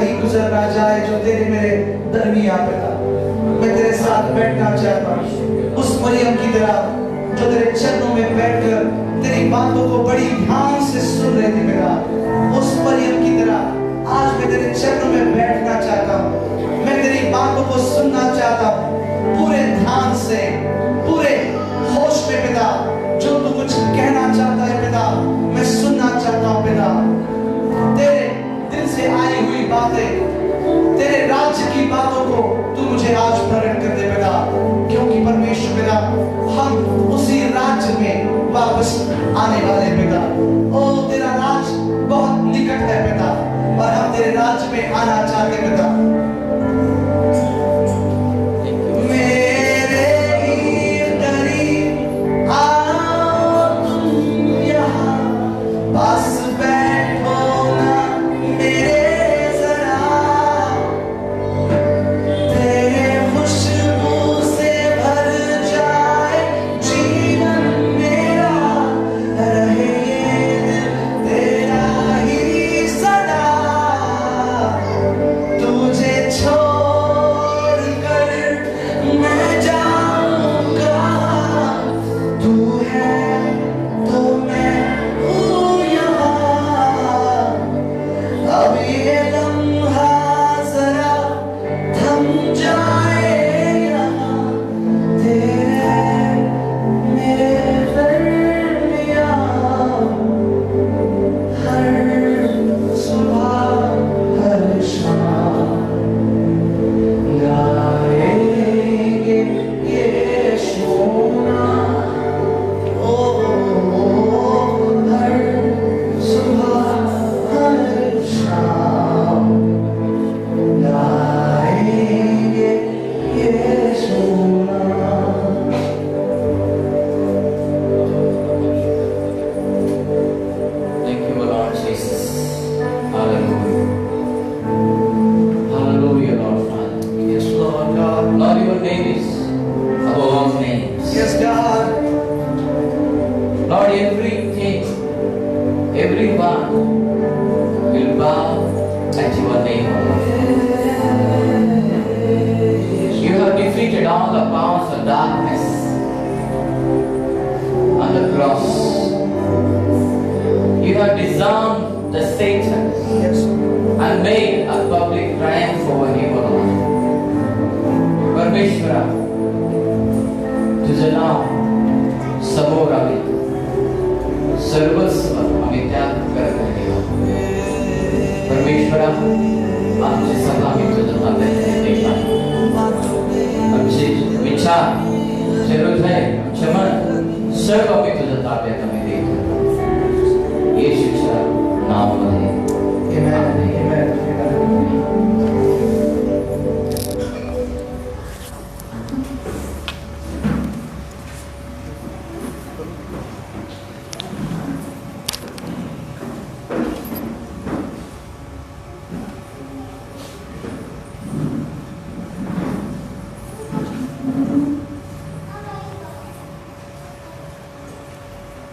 नहीं गुजरना जाए जो तेरे मेरे दरमियां पिता। मैं तेरे साथ बैठना चाहता हूँ उस मरियम की तरह जो तेरे चरणों में बैठकर तेरी बातों को बड़ी ध्यान से सुन रही थी पिता। उस मरियम की तरह आज मैं तेरे चरणों में बैठना चाहता हूँ। मैं तेरी बातों को सुनना चाहता हूँ पूरे ध्यान से, पूरे होश में पिता। जो तू कुछ कहना चाहता है पिता, मैं सुनना चाहता हूँ पिता। तेरे दिल से आई हुई बातें, तेरे राज्य की बातों को तू मुझे आज प्रकट कर दे पिता। क्योंकि परमेश्वर पिता, हम उसी राज्य में वापस आने वाले पिता। ओ तेरा राज्य बहुत निकट है पिता और हम तेरे राज्य में आना चाहते पिता।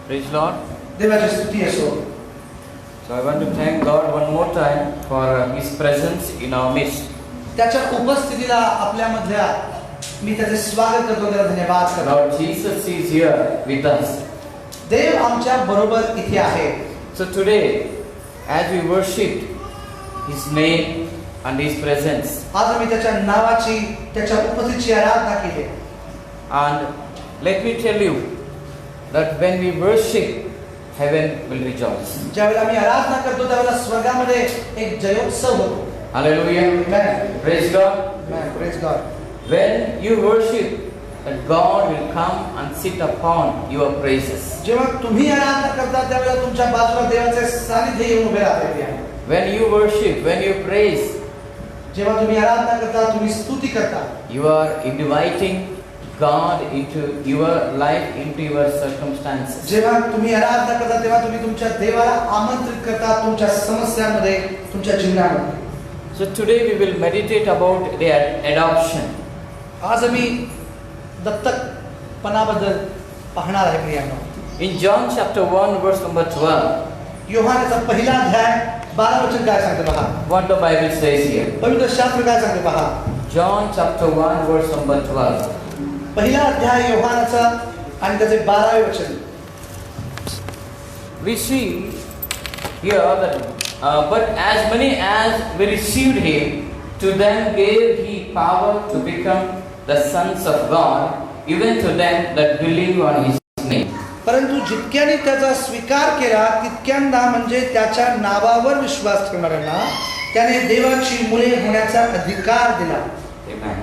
Praise Lord. So I want to thank God one more time for His presence in our midst. त्याच्या उपस्थितीला आपल्यामधल्या मी त्याचे स्वागत करतो, त्याला धन्यवाद करतो. Lord Jesus is here with us. देव आमच्या बरोबर इथे आहे. So today, as we worship His name and His presence, आज आम्ही त्याच्या नावाची, त्याच्या उपस्थितीची आराधना केली. and let me tell you that when we worship, heaven will rejoice. ज्यावेळेला आम्ही आराधना करतो त्यावेळेला स्वर्गामध्ये एक जयोत्सव होतो. Hallelujah. Amen. Praise God. Amen. Praise God. When you worship, that God will come and sit upon your praises. जेव्हा तुम्ही आराधना करता त्यावेळेला तुमच्या बाजूला देवाचे सानिध्य येऊन उभे राहते. When you worship, when you praise, जेव्हा तुम्ही आराधना करता, तुम्ही स्तुती करता, you are inviting God into your life, into your circumstances. जेव्हा तुम्ही आराधना करता तेव्हा तुम्ही तुमच्या देवाला आमंत्रित करता तुमच्या समस्यांमध्ये, तुमच्या जीवनामध्ये. So today we will meditate about the adoption. आज आम्ही दत्तकपणाबद्दल पाहणार आहे प्रियांनो. In John chapter 1 verse number 12, योहानेचा पहिला अध्याय 12 वचन काय सांगते पहा. What the Bible says here. पवित्र शास्त्र काय सांगते पहा. John chapter 1 verse number 12. पहिला अध्याय योहानाचा आणि त्याचे 12वे वचन. We see here that but as many as we received him, to them gave he power to become the sons of God, even to them that believe on his name. परंतु जितक्याने त्याचा स्वीकार केला तितक्यांना म्हणजे त्याच्या नावावर विश्वास ठेवणाऱ्यांना त्याने देवाची मुले होण्याचा अधिकार दिला. Amen.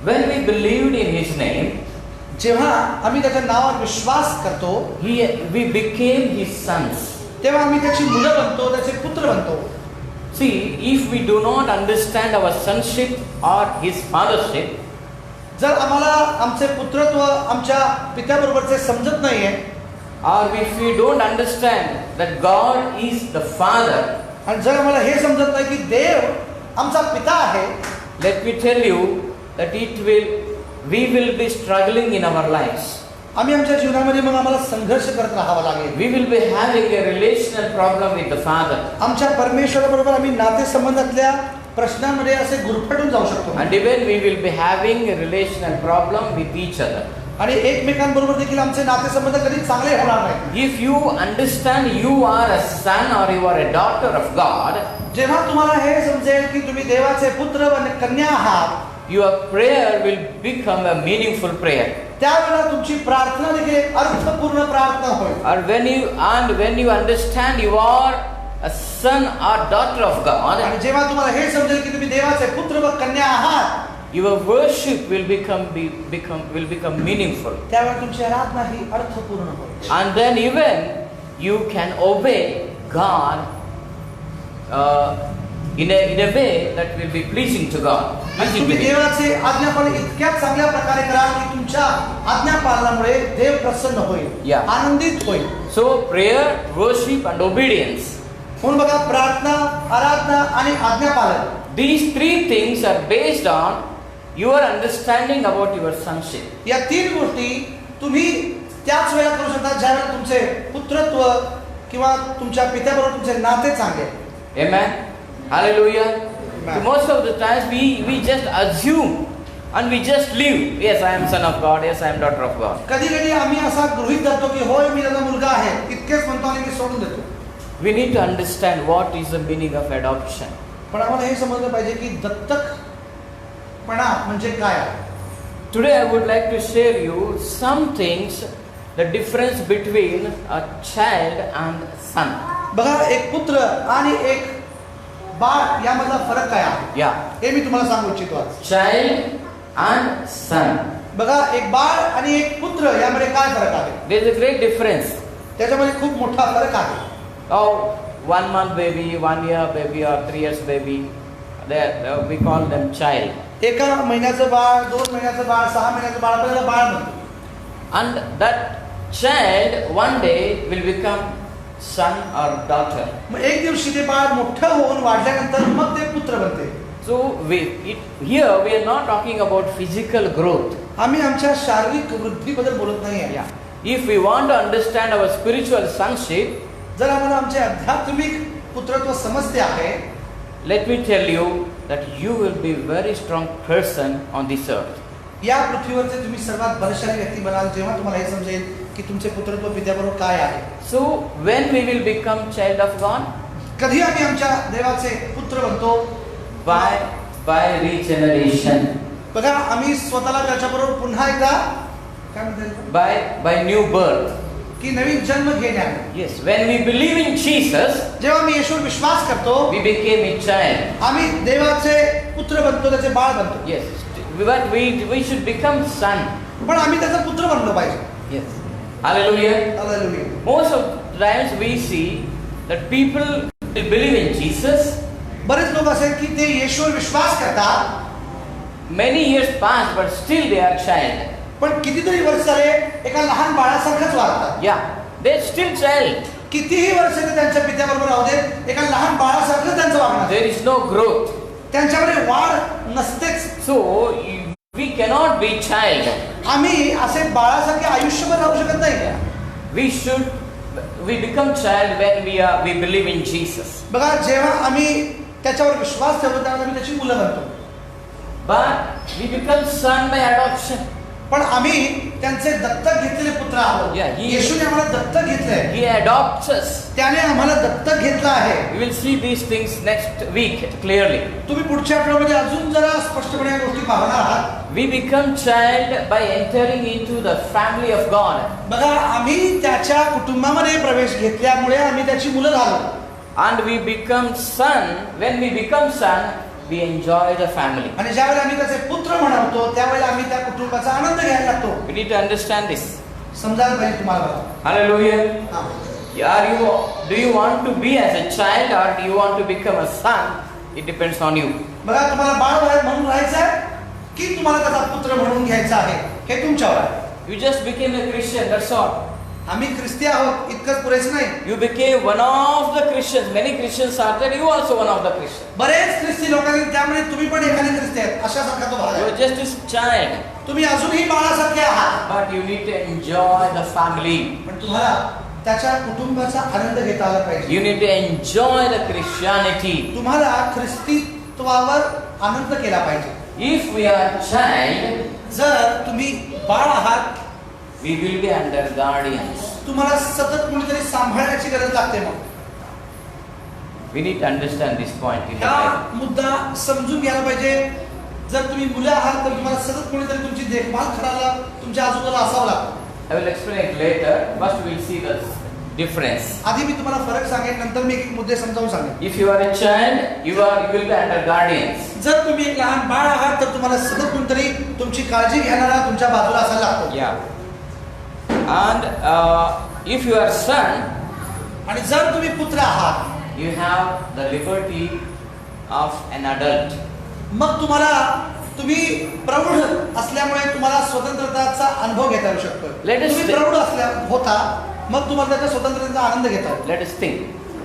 When we believed in his name, जेव्हा आम्ही त्याच्या नावावर विश्वास करतो we became his sons. तेव्हा आम्ही त्याची मुलं बनतो, त्याचे पुत्र बनतो. See, if we do not understand our sonship or his fathership, जर आम्हाला आमचे पुत्रत्व आमच्या पित्याबरोबरचे समजत नाहीये, or if we don't understand that God is the Father, आणि जर आम्हाला हे समजत नाही की देव आमचा पिता आहे, let me tell you that we will be struggling in our lives. आम्ही आमच्या जीवनामध्ये मग आम्हाला संघर्ष करत राहावा लागेल. We will be having a relational problem with the Father. आमच्या परमेश्वराबरोबर आम्ही नातेसंबंधातल्या प्रश्नांमध्ये असे गुरफटून जाऊ शकतो. And even we will be having a relational problem with each other. आणि एकमेकांबरोबर देखील आमचे नातेसंबंध कधी चांगले होणार नाही. If you understand you are a son or you are a daughter of God, जेव्हा तुम्हाला हे समजेल की तुम्ही देवाचे पुत्र व कन्या आहात, your prayer will become a meaningful prayer. त्यावेळेला तुमची प्रार्थना देखील एक अर्थपूर्ण प्रार्थना होईल. Or when you understand you are a son or daughter of God, आणि जेव्हा तुम्हाला हे समजेल की तुम्ही देवाचे पुत्र व कन्या आहात, your worship will become meaningful. त्यावेळेला तुमची आराधना ही अर्थपूर्ण होईल. And then even you can obey God in a way that will be pleasing to God. आणि तुम्ही देवाचे आज्ञापालन इतक्या चांगल्या प्रकारे कराल की तुमच्या आज्ञापालनामुळे देव प्रसन्न होईल, Yeah. आनंदित होईल. So prayer, worship and obedience, म्हणून बघा, प्रार्थना, आराधना आणि आज्ञापालन, these three things are based on your understanding about your sonship. या तीन गोष्टी तुम्ही त्याच वेळेला करू शकता ज्यावेळेला तुमचे पुत्रत्व किंवा तुमच्या पित्याबरोबर तुमचे नाते चांगले. Amen. Hallelujah. Amen. So most of the times we just assume and we just live. Yes, I am son of God. Yes, I am daughter of God. कधी कधी आम्ही असा गृहीत धरतो की होय मी त्याचा मुलगा आहे, इतकेच म्हणतो आणि मी सोडून देतो. We need to understand what is the meaning of adoption. पण आम्हाला हे समजलं पाहिजे की दत्तकपणा म्हणजे काय आहे. Today I would like to share you some things, the difference between a child and son. बघा, एक पुत्र आणि एक बाळ यामधला फरक काय आहे Yeah. हे मी तुम्हाला सांगू इच्छितो आज. Child and son. बघा, एक बाळ आणि एक पुत्र यामध्ये काय फरक आहे. There is a great difference. त्याच्यामध्ये खूप मोठा फरक आहे. Oh, 1 month baby, 1 year baby or 3 years baby, we call them child. एका महिन्याचं बाळ, 2 महिन्याचं बाळ, 6 महिन्याचं बाळ आपल्याला बाळ म्हणतो. And that child one day will become son or daughter. मग एक दिवशी ते बाळ मोठं होऊन वाढल्यानंतर मग ते पुत्र बनते. So here we are not talking about physical growth. आम्ही आमच्या शारीरिक वृद्धीबद्दल बोलत नाहीये. Yeah. If we want to understand our spiritual sonship, जर आम्हाला आमचे आध्यात्मिक पुत्रत्व समजते आहे, let me tell you that you will be very strong person on this earth. या पृथ्वीवरचे तुम्ही सर्वात बलशाली व्यक्ती बनाल जेव्हा तुम्हाला हे समजेल की तुमचे पुत्रत्व पित्याबरोबर काय आहे. So when we will become child of God? कधी आम्ही आमच्या देवाचे पुत्र बनतो? By regeneration. बघा, आम्ही स्वतःला त्याच्याबरोबर पुन्हा एकदा काय म्हणतात, By new birth. की नवीन जन्म घेण्याने. Yes, when we believe in Jesus, जेव्हा मी येशूवर विश्वास करतो, we became a child. आम्ही देवाचे पुत्र बनतो, त्याचे बाळ बनतो. Yes, but we should become son. पण आम्ही त्याचा पुत्र बनलो पाहिजे. Yes. Hallelujah. Hallelujah. Most of the times we see that people believe in Jesus. बरेच लोक असे की ते येशूवर विश्वास करतात, Many years pass, but still they are child. पण कितीतरी वर्ष झाले एका लहान बाळासारखंच वागतात. Yeah, they're still child. कितीही वर्ष ते त्यांच्या पित्याबरोबर राहू देत, एका लहान बाळासारखं त्यांचं वागणं. There is no growth. त्यांच्यामध्ये वाढ नसतेच. So we cannot be child. आम्ही असे बाळासारखे आयुष्यभर राहू शकत नाही. We should we become child when we believe in Jesus. बघा, जेव्हा आम्ही त्याच्यावर विश्वास ठेवतो त्यावेळेला आम्ही त्याची मुलं बनतो. But we become son by adoption. पण आम्ही त्यांचे दत्तक घेतलेले पुत्र आहोत. Yeah, he- येशूने आम्हाला दत्तक घेतलंय. He adopts us. त्याने आम्हाला दत्तक घेतलं आहे. We will see these things next week clearly. तुम्ही पुढच्या आठवड्यामध्ये अजून जरा स्पष्टपणे या गोष्टी पाहणार आहात. We become child by entering into the family of God. बघा, आम्ही त्याच्या कुटुंबामध्ये प्रवेश घेतल्यामुळे आम्ही त्याची मुलं झालो. And we become son. When we become son, we enjoy the family. आणि ज्यावेळेला आम्ही त्याचे पुत्र म्हणतो त्यावेळेला आम्ही त्या कुटुंबाचा आनंद घ्यायला लागतो. We need to understand this. समजायला पाहिजे तुम्हाला. Hallelujah. हा. Do you want to be as a child or do you want to become a son? It depends on you. बघा, तुम्हाला बाळ म्हणून राहायचं आहे की तुम्हाला त्याचा पुत्र म्हणून घ्यायचा आहे, हे तुमच्यावर आहे. You just became a Christian, that's all. आम्ही ख्रिस्ती आहोत इतकंच पुरेसं नाही. You became one of the Christians. Many Christians are there. You also one of the Christians. बरेच ख्रिस्ती लोक आहेत, त्यामुळे तुम्ही पण एखादे ख्रिस्ती आहेत अशासारखा तो भाग You आहे. are just a child. तुम्ही अजूनही बाळासारखे आहात, But you need to enjoy the family. पण तुम्हाला त्याच्या कुटुंबाचा आनंद घेता आला पाहिजे. You need to enjoy the Christianity. तुम्हाला ख्रिस्तीत्वावर आनंद केला पाहिजे. If we are child, जर तुम्ही बाळ आहात, we will be under guardians. तुम्हाला सतत कोणीतरी सांभाळण्याची गरज लागते. मग We need to understand this point in the हा Bible. मुद्दा समजून घ्यायला पाहिजे. जर तुम्ही मुलं आहात तर तुम्हाला सतत कोणीतरी तुमची देखभाल करायला तुमच्या आजूबाजूला असावं लागतं. I will explain it later. First we will see the difference. आधी मी तुम्हाला फरक सांगेन, नंतर मी एक मुद्दे समजावून सांगेन. If you are a child, you will be under guardians. जर तुम्ही एक लहान बाळ आहात तर तुम्हाला सतत कोणतरी तुमची काळजी घेणारा तुमच्या बाजूला असायला लागतो. Yeah. And if you are son, आणि जर तुम्ही पुत्र आहात, you have the liberty of an adult. मग तुम्ही प्रौढ असल्यामुळे तुम्हाला स्वतंत्रताचा अनुभव घेता येऊ शकतो. Let us तुम्ही think. प्रौढ होता, मग तुम्हाला त्याच्या स्वतंत्रतेचा आनंद घेता येतो. Let us think.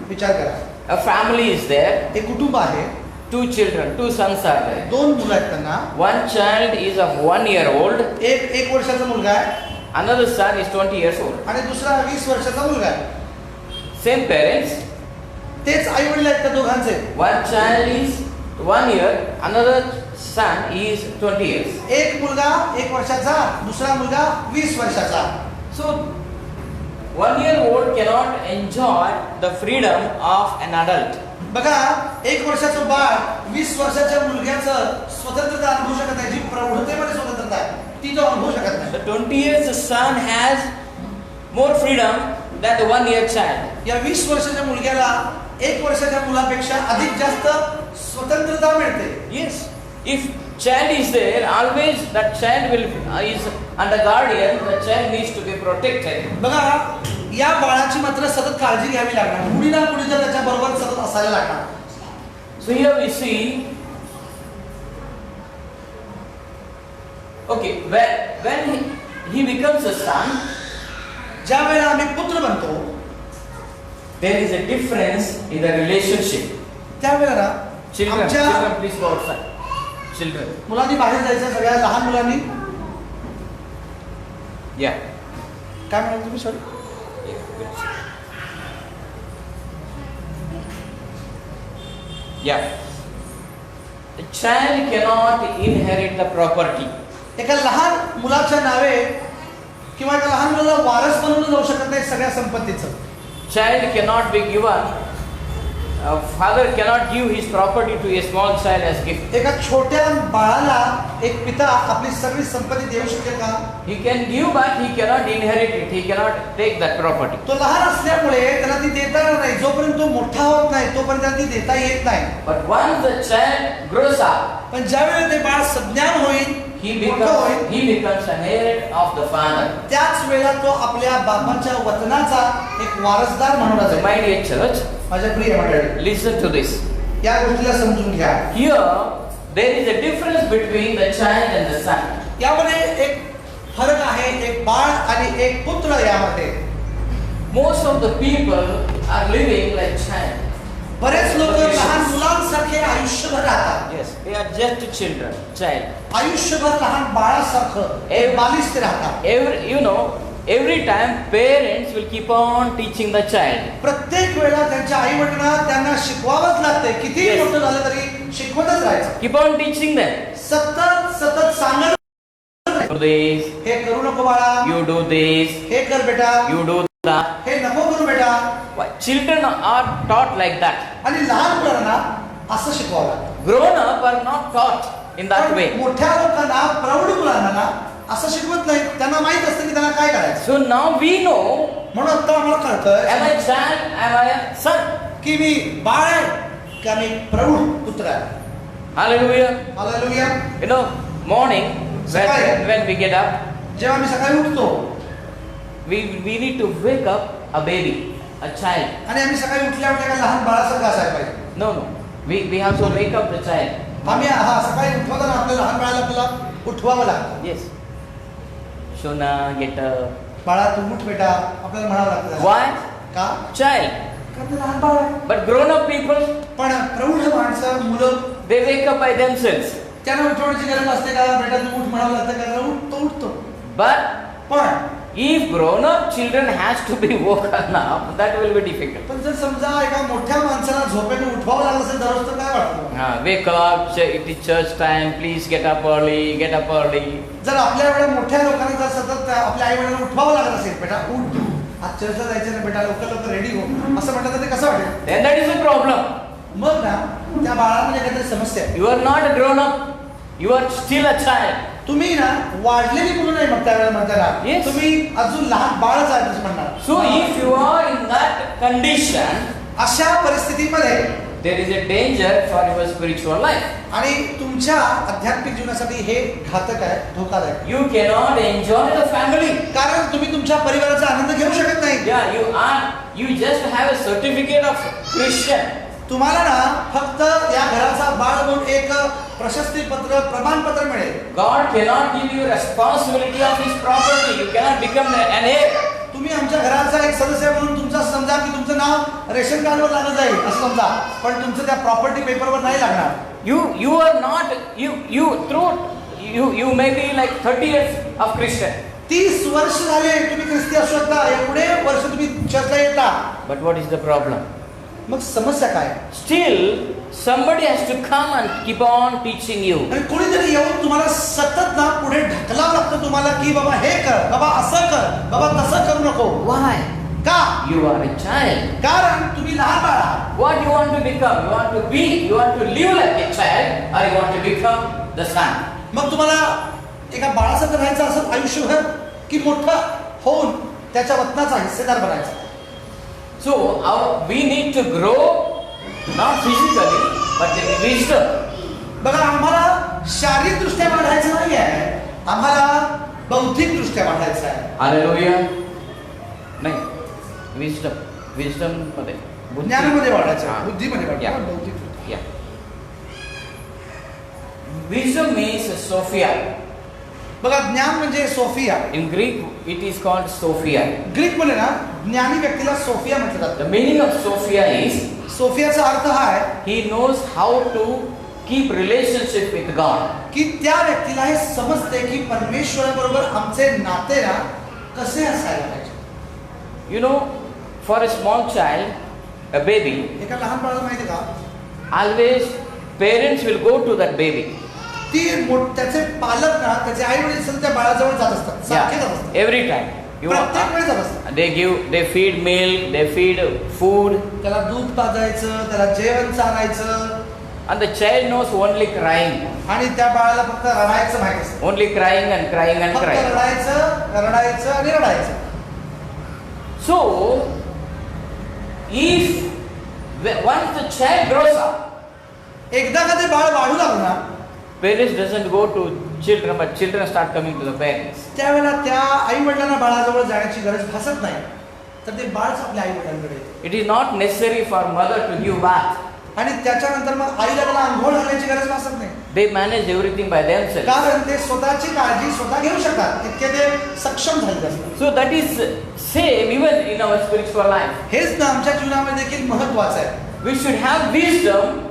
विचार करा. A family is there. एक कुटुंब आहे, Two children, two sons are there. दोन मुलं आहेत त्यांना. One child is of 1 year old. एक वर्षाचा मुलगा आहे Another son is 20 years old. आणि दुसरा 20 वर्षाचा मुलगा आहे. Same parents. तेच आई वडील आहेत त्या दोघांचे. One child is 1 year. Another son is 20 years. एक मुलगा 1 वर्षाचा, दुसरा मुलगा 20 वर्षाचा. So 1 year old cannot enjoy the freedom of an adult. बघा, 1 वर्षाचं बाळ 20 वर्षाच्या मुलग्याचं स्वतंत्रता अनुभवू शकत नाही. जी प्रौढतेमध्ये स्वतंत्रता आहे ती तो अनुभवू शकत नाही. The 20 years son has more freedom than the 1 year child. या 20 वर्षाच्या मुलग्याला 1 वर्षाच्या मुलापेक्षा अधिक जास्त स्वतंत्रता मिळते. Yes. If child is there, always that child is under guardian. The child needs to be protected. बघा, या बाळाची मात्र सतत काळजी घ्यावी लागणार. कुणी ना कुणी तर त्याच्या बरोबर सतत असायला लागणार. So here we see. Okay, when he becomes a son, ज्या वेळेला आम्ही पुत्र बनतो there is a difference in the relationship. त्यावेळेला Children, आमच्या please go outside. Children. मुलांनी बाहेर जायचं, सगळ्या लहान मुलांनी. Yeah. काय म्हणाल तुम्ही? Sorry. Yeah. The child cannot inherit the property. एका लहान मुलाच्या नावे किंवा एका लहान मुलाला वारस बनवलं जाऊ शकत नाही सगळ्या संपत्तीचं. Child cannot be given. Father cannot give his property to a small child as gift. एका छोट्या बाळाला एक पिता आपली सगळी संपत्ती देऊ शकेल का? He can give, but he cannot inherit it. He cannot take that property. तो लहान असल्यामुळे त्याला ती देता येणार नाही. जोपर्यंत तो मोठा होत नाही तोपर्यंत त्याला ती देता येत नाही. But once the child grows up, पण ज्यावेळेला ते बाळ सज्ञान होईल, he मोठं होईल, becomes an heir of the father. त्याच वेळेला तो आपल्या बाबांच्या वचनाचा एक वारसदार म्हणून So, असेल. my dear church, माझ्या प्रिय मंडळी, listen to this. या गोष्टीला समजून घ्या. Here, there is a difference between the child and the son. यामध्ये एक फरक आहे, एक बाळ आणि एक पुत्र यामध्ये. Most of the people are living like child. बरेच लोक लहान मुलांसारखे आयुष्यभर राहतात. Yes, they are just children, child. आयुष्यभर लहान बाळासारखं एक बालिश ते राहतात. You know, every time parents will keep on teaching the child. प्रत्येक वेळा त्यांच्या आई वडिलांना त्यांना शिकवावंच लागते. कितीही Yes. मोठं झालं तरी शिकवतच राहायचं. Keep on teaching them. सतत सांगत Do this, हे करू नको बाळा, you do this, हे कर बेटा, you do that. हे नको करू बेटा. Why? Children are taught like that. आणि लहान मुलांना असं शिकवावं लागतं. Grown up are not taught in that पण way. मोठ्या लोकांना, प्रौढ मुलांना ना असं शिकवत नाही. त्यांना माहित असतं की त्यांना काय करायचं. So now we know, म्हणून आता आम्हाला कळतंय am I a child, am I a son? की मी बाळ आहे का मी प्रौढ पुत्र आहे. Hallelujah. Hallelujah. You know, morning, when we get up, जेव्हा मी सकाळी उठतो we need to wake up a baby, a child. आणि आम्ही सकाळी उठल्या का लहान बाळासारखं असायला पाहिजे. No, no. We have to wake up the child. आम्ही सकाळी उठवताना आपल्या लहान बाळाला आपल्याला उठवावं लागतं. Yes. Shona, get up. बाळा तू उठ बेटा आपल्याला म्हणावं लागतं. Why? का? Child. कारण ते लहान बाळ आहे. But grown up people, पण प्रौढ माणसं, मुलं they wake up by themselves. त्यांना उठवण्याची गरज असते का? बेटा तू उठ म्हणावं लागतं का? तो उठतो. But पण if grown up children has to be woken up, that will be difficult. पण जर समजा एका मोठ्या माणसाला झोपेतून उठवावं लागलं असेल दररोज तर काय वाटतं? Wake up, it is church time, please get up early, get up early. जर आपल्या एवढ्या मोठ्या लोकांना जर सतत आपल्या आई वडिलांना उठवावं लागत असेल, बेटा उठ, आज चर्चला जायचं ना बेटा, लवकर रेडी हो, असं म्हटलं तर ते कसं वाटेल? Then that is a problem. मग ना त्या बाळामध्ये काहीतरी समस्या आहे. You are not a grown up, you are still a child. तुम्ही ना वाढलेली मुलं नाही मग त्यावेळेला म्हणताना Yes. तुम्ही अजून लहान बाळच आहे असं म्हणणार. So if you are in that condition, अशा परिस्थितीमध्ये there is a danger for your spiritual life. आणि तुमच्या आध्यात्मिक जीवनासाठी हे घातक आहे, धोकादायक. You cannot enjoy the family. कारण तुम्ही तुमच्या परिवाराचा आनंद घेऊ शकत नाही. Yeah, you just have a certificate of Christian. तुम्हाला ना फक्त या घराचा बाळ म्हणून एक प्रशस्ती पत्र, प्रमाणपत्र मिळेल. God cannot give you responsibility of his property. You cannot become an heir. तुम्ही आमच्या घराचा एक सदस्य म्हणून तुमचा समजा की तुमचं नाव रेशन कार्डवर लागलं जाईल असं समजा, पण तुमचं त्या प्रॉपर्टी पेपरवर नाही लागणार. You are not you may be like 30 years of Christian. 30 वर्ष झाले तुम्ही ख्रिस्ती असू शकता, एवढे वर्ष तुम्ही चर्चला येता. But what is the problem? मग समस्या काय? Still, somebody has to come and keep on teaching you. आणि कोणीतरी येऊन तुम्हाला सतत ना पुढे ढकलावं लागतं तुम्हाला की बाबा हे कर, बाबा असं कर, बाबा तसं करू नको. Why? का? You are a child. कारण तुम्ही लहान बाळ आहात. What you want to become? You want to be, you want to live like a child, or you want to become the son? मग तुम्हाला एका बाळासारखं राहायचं असं आयुष्यभर की मोठं होऊन त्याच्या वतनाचा हिस्सेदार बनायचा. So we need to grow, not physically, but in wisdom. बघा आम्हाला शारीरिक दृष्ट्या वाढायचं नाही आहे, आम्हाला बौद्धिक दृष्ट्या वाढायचं आहे. Hallelujah. नाही, wisdom मध्ये, ज्ञानामध्ये वाढायचं आहे, हा. बुद्धीमध्ये Yeah. वाढायचं, बौद्धिक दृष्ट्या. Yeah. Wisdom means Sophia. बघा ज्ञान म्हणजे Sophia. In Greek it is called Sophia. Greek मध्ये ना ज्ञानी व्यक्तीला सोफिया म्हटलं जातं. The meaning of Sophia is सोफियाचा अर्थ हा आहे he knows how to keep relationship with God. की त्या व्यक्तीला हे समजते की परमेश्वराबरोबर आमचे नाते ना कसे असायला पाहिजे. You know, for a small child, a baby, एका लहान बाळाला माहिती का, always parents will go to that baby. ती त्याचे पालक ना त्याचे आई वडील त्या बाळाजवळ जात असतात, सारखे जात असतात, Every time. प्रत्येक वेळी जात असतात. They feed milk, they feed food, त्याला दूध पाजायचं, त्याला जेवण चारायचं, and the child knows only crying. आणि त्या बाळाला फक्त रडायचं माहिती असतं. Only crying and crying and फक्त crying. रडायचं आणि रडायचं. So, if once the child grows up, एकदा का ते बाळ वाढू लागलं ना, parents doesn't go to children, but children start coming to the parents. त्यावेळेला त्या आई वडिलांना बाळाजवळ जाण्याची गरज भासत नाही, तर ते बाळच आपल्या आई वडिलांकडे येतं. It is not necessary for mother to give bath. आणि त्याच्यानंतर मग आईला त्याला आंघोळ घालण्याची गरज भासत नाही, They manage everything by themselves. कारण ते स्वतःची काळजी स्वतः घेऊ शकतात, इतके ते सक्षम झालेले असतात. So that is same even in our spiritual life. हेच ना आमच्या जीवनामध्ये देखील महत्वाचं आहे. We should have wisdom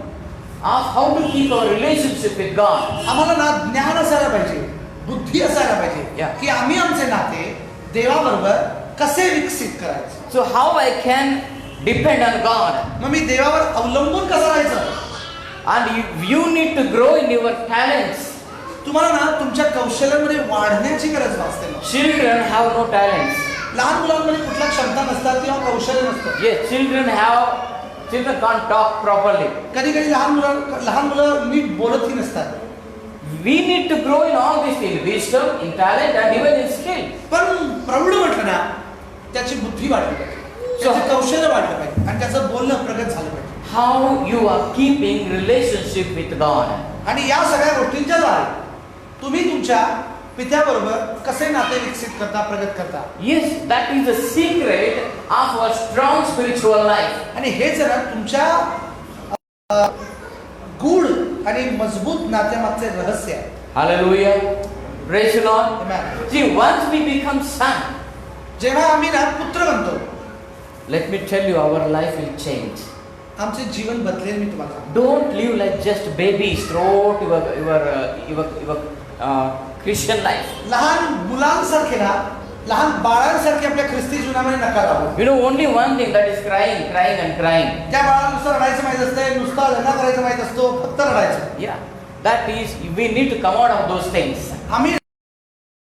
of how to keep our relationship with God. आम्हाला ना ज्ञान असायला पाहिजे, बुद्धी असायला पाहिजे Yeah. की आम्ही आमचे नाते देवाबरोबर कसे विकसित करायचे. So how I can depend on God? मग मी देवावर अवलंबून कसं राहायचं. And you need to grow in your talents. तुम्हाला ना तुमच्या कौशल्यामध्ये वाढण्याची गरज भासते. Children have no talents. लहान मुलांमध्ये कुठल्या क्षमता नसतात किंवा कौशल्य नसतं. Yes, children can't talk properly. कधी कधी लहान मुलं नीट बोलतही नसतात. We need to grow in all these things, wisdom, in talent, and even in skill. पण प्रौढ म्हटलं ना त्याची बुद्धी वाढली पाहिजे, त्याचं कौशल्य वाढलं पाहिजे आणि त्याचं बोलणं प्रगत झालं पाहिजे. How you are keeping relationship with God. आणि या सगळ्या गोष्टींच्या द्वारे तुम्ही तुमच्या पित्याबरोबर कसे नाते विकसित करता, प्रगत करता. Yes, that is the secret of a strong spiritual life. आणि हे जरा तुमच्या गूढ आणि मजबूत नात्यामागचे रहस्य आहे. Hallelujah. Praise the Lord. Amen. See, once we become son, जेव्हा आम्ही ना पुत्र बनतो, let me tell you, our life will change. आमचे जीवन बदलेल. मी तुम्हाला Don't live like just babies throughout your Christian life. लहान मुलांसारखे ना, लहान बाळांसारखे आपल्या ख्रिस्ती जीवनामध्ये नका राहू. You know only one thing, that is crying and crying. त्या बाळाला नुसतं रडायचं माहित असते, नुसता लग्न करायचं माहित असतो, फक्त रडायचं. Yeah, that is, we need to come out of those things. आम्ही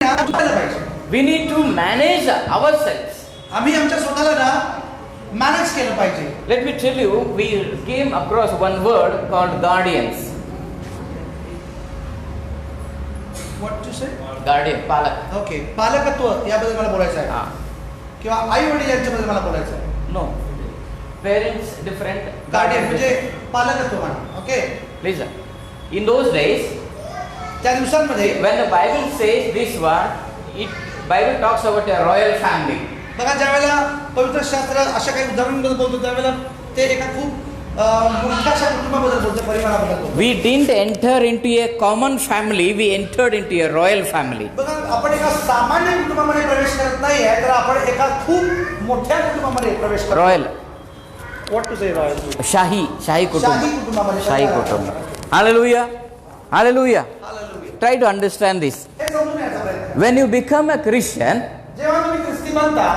पाहिजे. We need to manage ourselves. आम्ही आमच्या स्वतःला ना मॅनेज केलं पाहिजे. Let me tell you, we came across one word called guardians. What to say? Guardian, palak. Okay, पालकत्व याबद्दल मला बोलायचं आहे. Ah, किंवा आई वडील यांच्याबद्दल मला बोलायचं आहे. no. Parents different. गार्डियन म्हणजे पालकत्व म्हणा. Okay. Listen. In those days, त्या दिवसांमध्ये when the Bible says this one, Bible talks about a royal family. बघा, ज्यावेळेला पवित्र शास्त्र अशा काही उदाहरणांबद्दल बोलतो त्यावेळेला ते एका खूप मोठ्याशा कुटुंबाबद्दल बोलतो, परिवाराबद्दल बोलतो. We didn't enter into a common family, we entered into a royal family. बघा, आपण एका सामान्य कुटुंबामध्ये प्रवेश करत नाहीये, तर आपण एका खूप मोठ्या कुटुंबामध्ये प्रवेश करतो. Royal. What to say royal? Shahi शाही kutumb. कुटुंबामध्ये. Shahi kutumb. Hallelujah. Hallelujah. Hallelujah. Try to understand this. हे समजून घ्यायचा प्रयत्न. When you become a Christian, जेव्हा तुम्ही ख्रिस्ती बनता,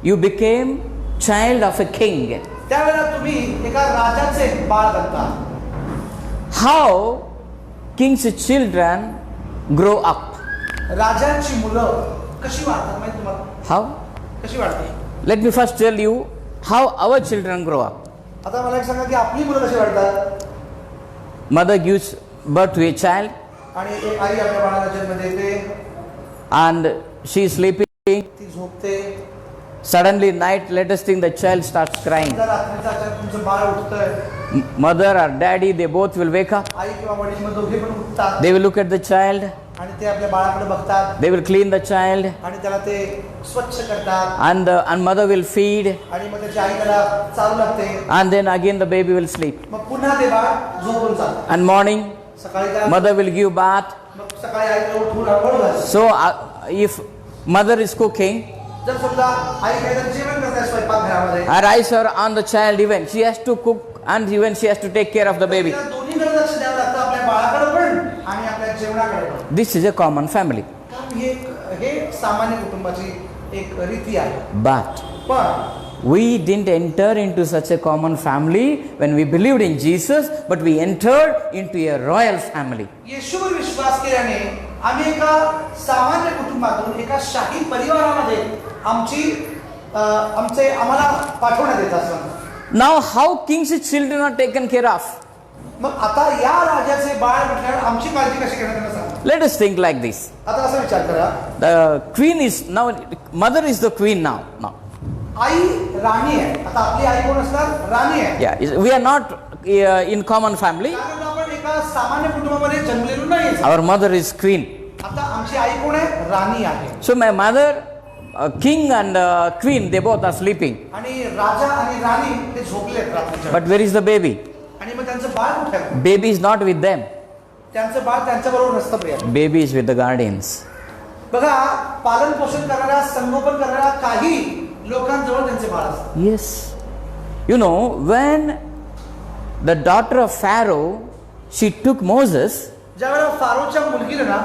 you became child of a king. त्यावेळेला तुम्ही एका राजाचे बाळ बनता. How king's children grow up? राजांची मुलं कशी वाढतात माहिती तुम्हाला? How? कशी वाढते? Let me first tell you how our children grow up. आता मला एक सांगा की आपली मुलं कशी वाढतात. Mother gives birth to a child आणि एक आई आपल्या बाळाला जन्म देते and she is sleeping. ती झोपते. Suddenly night, let us think the child starts crying. जर रात्रीचा अचानक तुमचं बाळ उठतंय, Mother or daddy, they both will wake up. आई किंवा वडील मग दोघे पण उठतात They will look at the child. आणि ते आपल्या बाळाकडे बघतात They will clean the child आणि त्याला ते स्वच्छ करतात and mother will feed आणि मग त्याची आई त्याला चालू लागते. and then again the baby will sleep. मग पुन्हा ते बाळ झोपून जातं. And morning, सकाळी काय mother will give bath. मग सकाळी आई त्याला उठवून आंघोळ घालते. So if mother is cooking, जर समजा आई काहीतरी जेवण करते स्वयंपाकघरामध्ये, her eyes are on the child even. She has to cook and even she has to take care of the baby. तिला दोन्हीकडे लक्ष द्यावं लागतं, आपल्या बाळाकडे पण आणि आपल्या जेवणाकडे पण. This is a common family. कारण हे सामान्य कुटुंबाची एक रीती आहे. But पण we didn't enter into such a common family when we believed in Jesus, but we entered into a royal family. येशूवर विश्वास केल्याने आम्ही एका सामान्य कुटुंबातून एका शाही परिवारामध्ये आम्हाला पाठवण्यात येत असं. Now how king's children are taken care of? मग आता या राजाचे बाळ म्हटल्यावर आमची काळजी कशी करण्यात येणार सांगा. Let us think like this. आता असा विचार करा, The queen is now, mother is the queen now. आई राणी आहे. आता आपली आई कोण असणार? राणी आहे. Yeah, we are not in common family. कारण आपण एका सामान्य कुटुंबामध्ये जन्मलेलो नाही. Our mother is queen. आता आमची आई कोण आहे? राणी आहे. So my mother, king and queen, they both are sleeping. आणि राजा आणि राणी ते झोपलेत रात्रीच्या. But where is the baby? आणि मग त्यांचं बाळ कुठे आहे? Baby is not with them. त्यांचं बाळ त्यांच्या बरोबर नसतं प्रिय. Baby is with the guardians. बघा, पालन पोषण करणाऱ्या, संगोपन करणाऱ्या काही लोकांजवळ त्यांचे बाळ असतं. Yes. You know, when the daughter of Pharaoh, she took Moses, ज्यावेळेला फारोच्या मुलगीला ना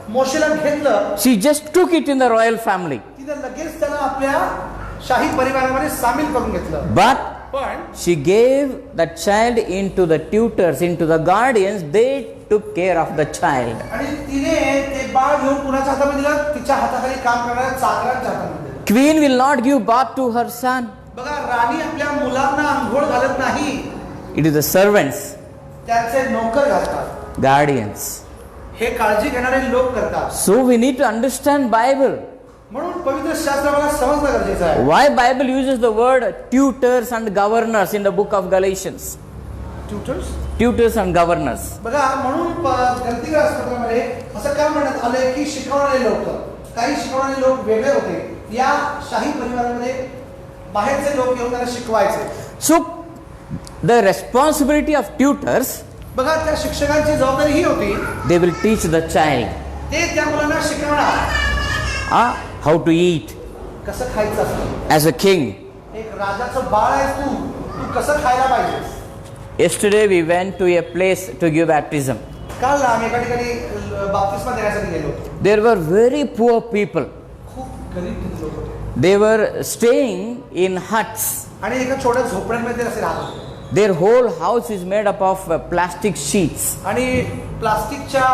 मोशेला घेतलं, She just took it in the royal family. तिने लगेच त्याला आपल्या शाही परिवारामध्ये सामील करून घेतलं. But पण she gave the child into the tutors, into the guardians. They took care of the child. आणि तिने ते बाळ घेऊन कुणाच्या हातामध्ये दिलं? तिच्या हाताखाली काम करणाऱ्या चाकरांच्या हातामध्ये दिलं. Queen will not give bath to her son. बघा, राणी आपल्या मुलांना अंघोळ घालत नाही, It is the servants, त्यांचे नोकर घालतात. guardians. हे काळजी घेणारे लोक करतात. So we need to understand Bible. म्हणून पवित्र शास्त्र मला समजणं गरजेचं आहे. Why Bible uses the word tutors and governors in the book of Galatians? Tutors, Tutors and governors. बघा, म्हणून गलती ग्रंथामध्ये असं का म्हणण्यात आलंय की शिकवणारे लोक, काही शिकवणारे लोक वेगळे होते. या शाही परिवारामध्ये बाहेरचे लोक येऊन त्यांना शिकवायचे. So the responsibility of tutors, बघा, त्या शिक्षकांची जबाबदारी ही होती, they will teach the child ते त्या मुलांना शिकवणार how to eat कसं खायचं असतं. as a king. एक राजाचं बाळ आहेस तू, तू कसं खायला पाहिजेस. Yesterday we went to a place to give baptism. काल आम्ही एका ठिकाणी बाप्तिस्मा देण्यासाठी गेलो. There were very poor people. खूप गरीब किती लोक होते They were staying in huts. आणि एका छोट्या झोपड्यांमध्ये असे राहत होते. Their whole house is made up of plastic sheets. आणि प्लास्टिकच्या